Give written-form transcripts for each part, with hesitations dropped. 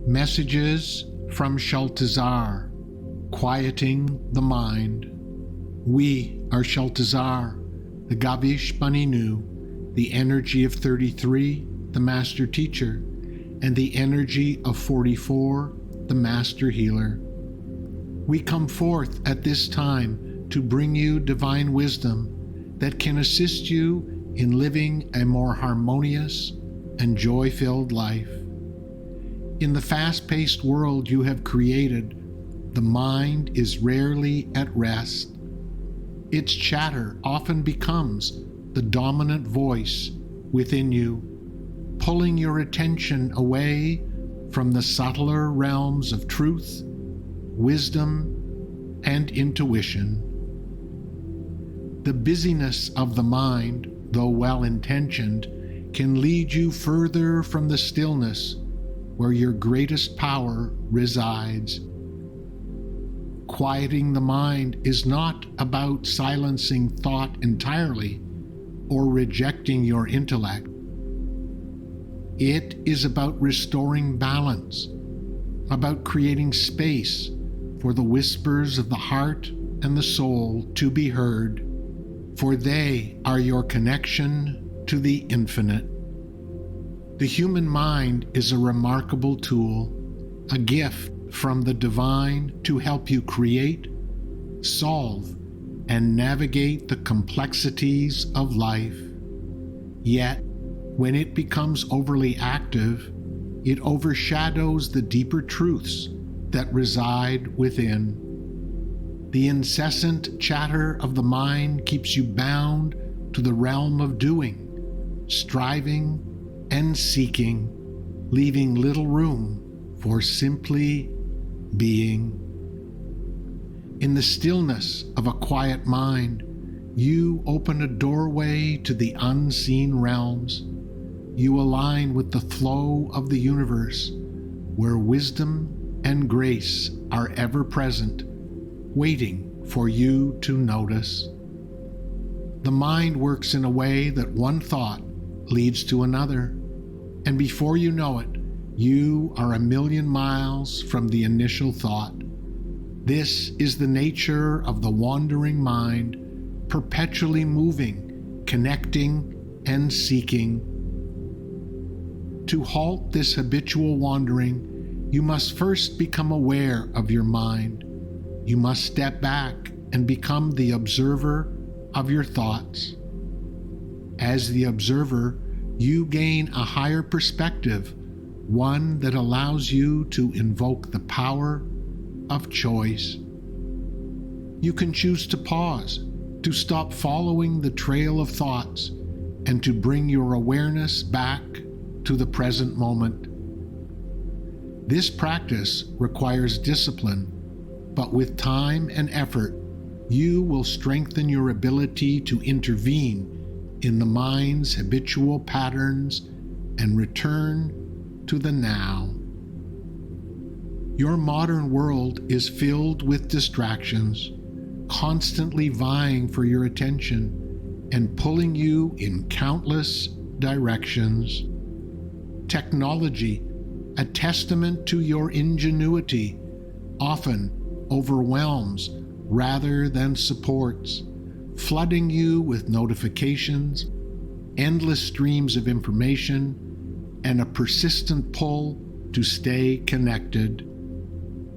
Messages from Shaltazar, quieting the mind. We are Shaltazar, the Gavish Banenu, the energy of 33, the Master Teacher, and the energy of 44, the Master Healer. We come forth at this time to bring you divine wisdom that can assist you in living a more harmonious and joy-filled life. In the fast-paced world you have created, the mind is rarely at rest. Its chatter often becomes the dominant voice within you, pulling your attention away from the subtler realms of truth, wisdom, and intuition. The busyness of the mind, though well-intentioned, can lead you further from the stillness where your greatest power resides. Quieting the mind is not about silencing thought entirely or rejecting your intellect. It is about restoring balance, about creating space for the whispers of the heart and the soul to be heard, for they are your connection to the infinite. The human mind is a remarkable tool, a gift from the divine to help you create, solve, and navigate the complexities of life. Yet, when it becomes overly active, it overshadows the deeper truths that reside within. The incessant chatter of the mind keeps you bound to the realm of doing, striving, and seeking, leaving little room for simply being. In the stillness of a quiet mind, you open a doorway to the unseen realms. You align with the flow of the universe, where wisdom and grace are ever present, waiting for you to notice. The mind works in a way that one thought leads to another, and before you know it, you are 1,000,000 miles from the initial thought. This is the nature of the wandering mind, perpetually moving, connecting, and seeking. To halt this habitual wandering, you must first become aware of your mind. You must step back and become the observer of your thoughts. As the observer, you gain a higher perspective, one that allows you to invoke the power of choice. You can choose to pause, to stop following the trail of thoughts, and to bring your awareness back to the present moment. This practice requires discipline, but with time and effort, you will strengthen your ability to intervene in the mind's habitual patterns and return to the now. Your modern world is filled with distractions, constantly vying for your attention and pulling you in countless directions. Technology, a testament to your ingenuity, often overwhelms rather than supports, flooding you with notifications, endless streams of information, and a persistent pull to stay connected.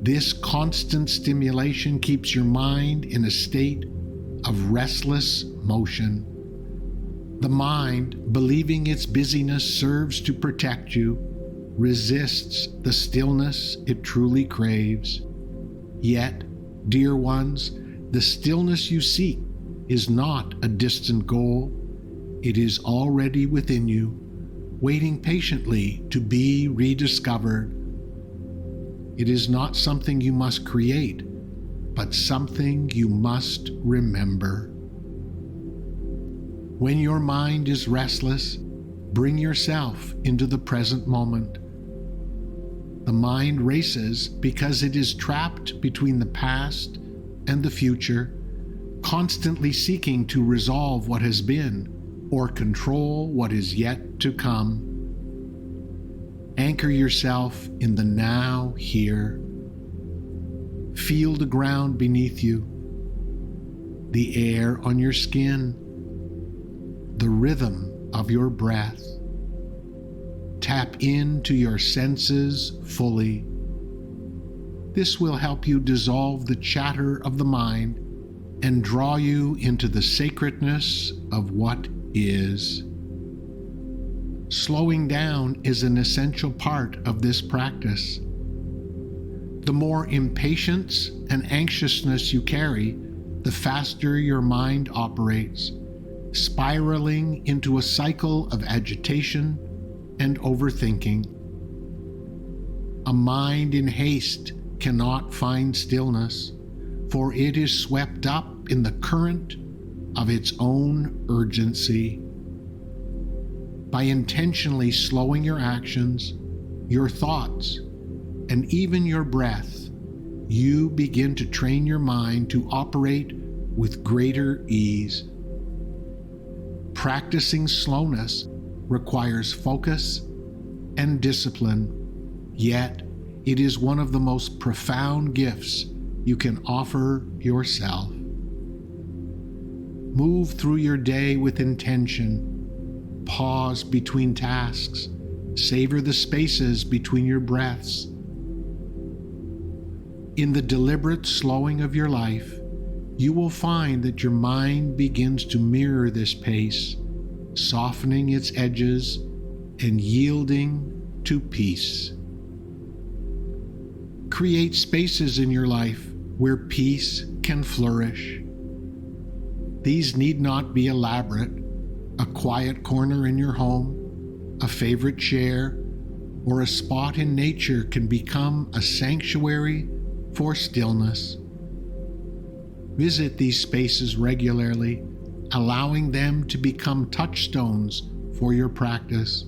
This constant stimulation keeps your mind in a state of restless motion. The mind, believing its busyness serves to protect you, resists the stillness it truly craves. Yet, dear ones, the stillness you seek is not a distant goal. It is already within you, waiting patiently to be rediscovered. It is not something you must create, but something you must remember. When your mind is restless, bring yourself into the present moment. The mind races because it is trapped between the past and the future, constantly seeking to resolve what has been or control what is yet to come. Anchor yourself in the now, here. Feel the ground beneath you, the air on your skin, the rhythm of your breath. Tap into your senses fully. This will help you dissolve the chatter of the mind and draw you into the sacredness of what is. Slowing down is an essential part of this practice. The more impatience and anxiousness you carry, the faster your mind operates, spiraling into a cycle of agitation and overthinking. A mind in haste cannot find stillness, for it is swept up in the current of its own urgency. By intentionally slowing your actions, your thoughts, and even your breath, you begin to train your mind to operate with greater ease. Practicing slowness requires focus and discipline, yet it is one of the most profound gifts you can offer yourself. Move through your day with intention. Pause between tasks. Savor the spaces between your breaths. In the deliberate slowing of your life, you will find that your mind begins to mirror this pace, softening its edges and yielding to peace. Create spaces in your life where peace can flourish. These need not be elaborate. A quiet corner in your home, a favorite chair, or a spot in nature can become a sanctuary for stillness. Visit these spaces regularly, allowing them to become touchstones for your practice.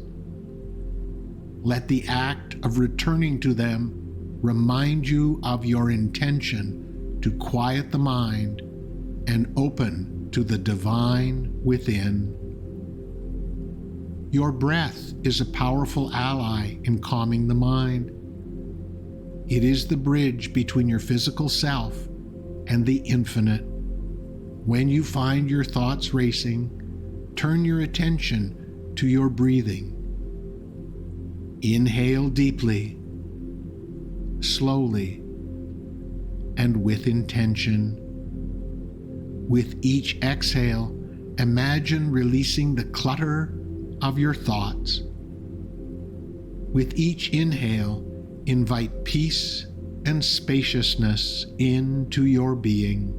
Let the act of returning to them remind you of your intention to quiet the mind and open to the divine within. Your breath is a powerful ally in calming the mind. It is the bridge between your physical self and the infinite. When you find your thoughts racing, turn your attention to your breathing. Inhale deeply, slowly, and with intention. With each exhale, imagine releasing the clutter of your thoughts. With each inhale, invite peace and spaciousness into your being.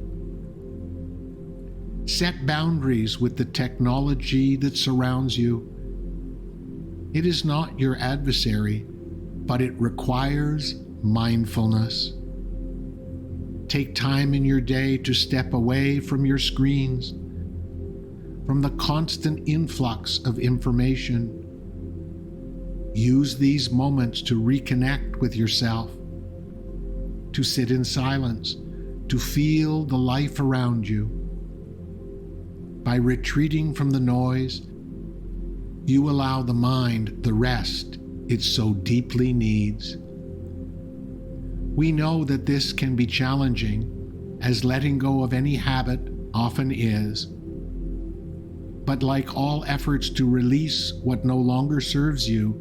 Set boundaries with the technology that surrounds you. It is not your adversary, but it requires mindfulness. Take time in your day to step away from your screens, from the constant influx of information. Use these moments to reconnect with yourself, to sit in silence, to feel the life around you. By retreating from the noise, you allow the mind the rest it so deeply needs. We know that this can be challenging, as letting go of any habit often is. But like all efforts to release what no longer serves you,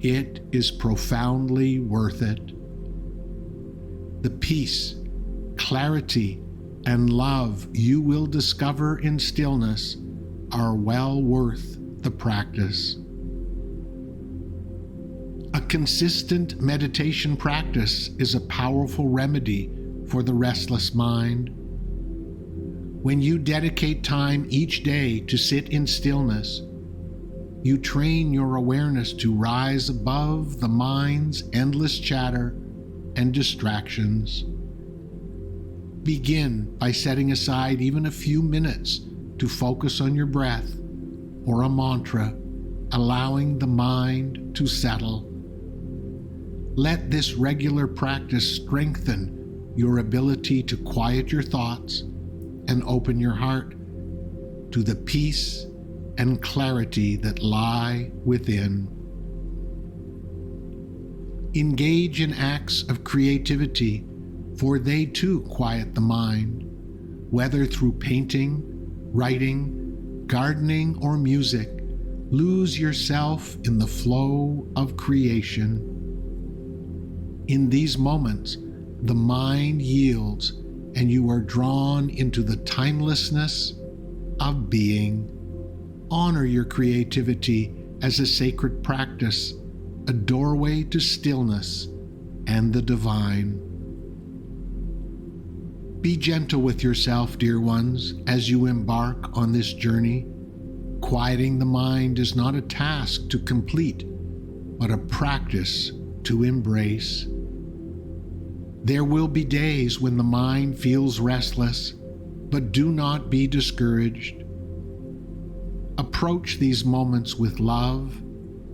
it is profoundly worth it. The peace, clarity, and love you will discover in stillness are well worth the practice. A consistent meditation practice is a powerful remedy for the restless mind. When you dedicate time each day to sit in stillness, you train your awareness to rise above the mind's endless chatter and distractions. Begin by setting aside even a few minutes to focus on your breath or a mantra, allowing the mind to settle. Let this regular practice strengthen your ability to quiet your thoughts and open your heart to the peace and clarity that lie within. Engage in acts of creativity, for they too quiet the mind, whether through painting, writing, gardening, or music. Lose yourself in the flow of creation. In these moments, the mind yields and you are drawn into the timelessness of being. Honor your creativity as a sacred practice, a doorway to stillness and the divine. Be gentle with yourself, dear ones, as you embark on this journey. Quieting the mind is not a task to complete, but a practice to embrace. There will be days when the mind feels restless, but do not be discouraged. Approach these moments with love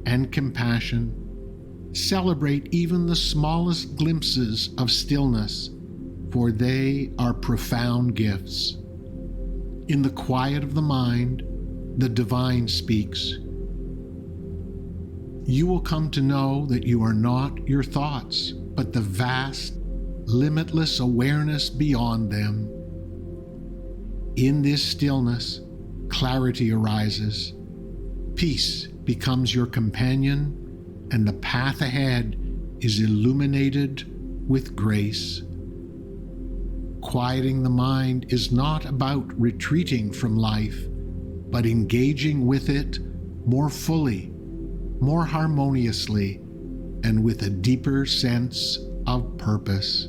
and compassion. Celebrate even the smallest glimpses of stillness, for they are profound gifts. In the quiet of the mind, the divine speaks. You will come to know that you are not your thoughts, but the vast, limitless awareness beyond them. In this stillness, clarity arises. Peace becomes your companion, and the path ahead is illuminated with grace. Quieting the mind is not about retreating from life, but engaging with it more fully, more harmoniously, and with a deeper sense of purpose.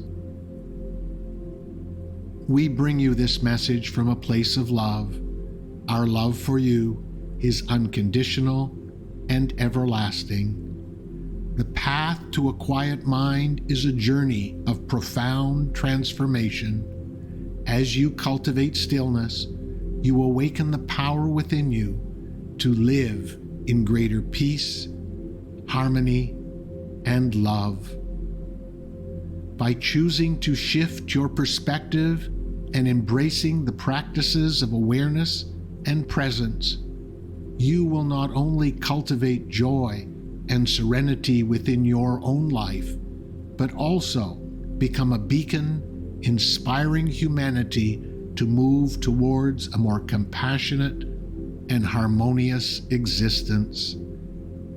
We bring you this message from a place of love. Our love for you is unconditional and everlasting. The path to a quiet mind is a journey of profound transformation. As you cultivate stillness, you awaken the power within you to live in greater peace, harmony, and love. By choosing to shift your perspective and embracing the practices of awareness and presence, you will not only cultivate joy and serenity within your own life, but also become a beacon inspiring humanity to move towards a more compassionate and harmonious existence.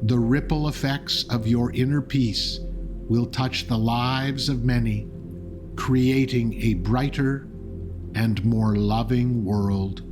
The ripple effects of your inner peace will touch the lives of many, creating a brighter and more loving world.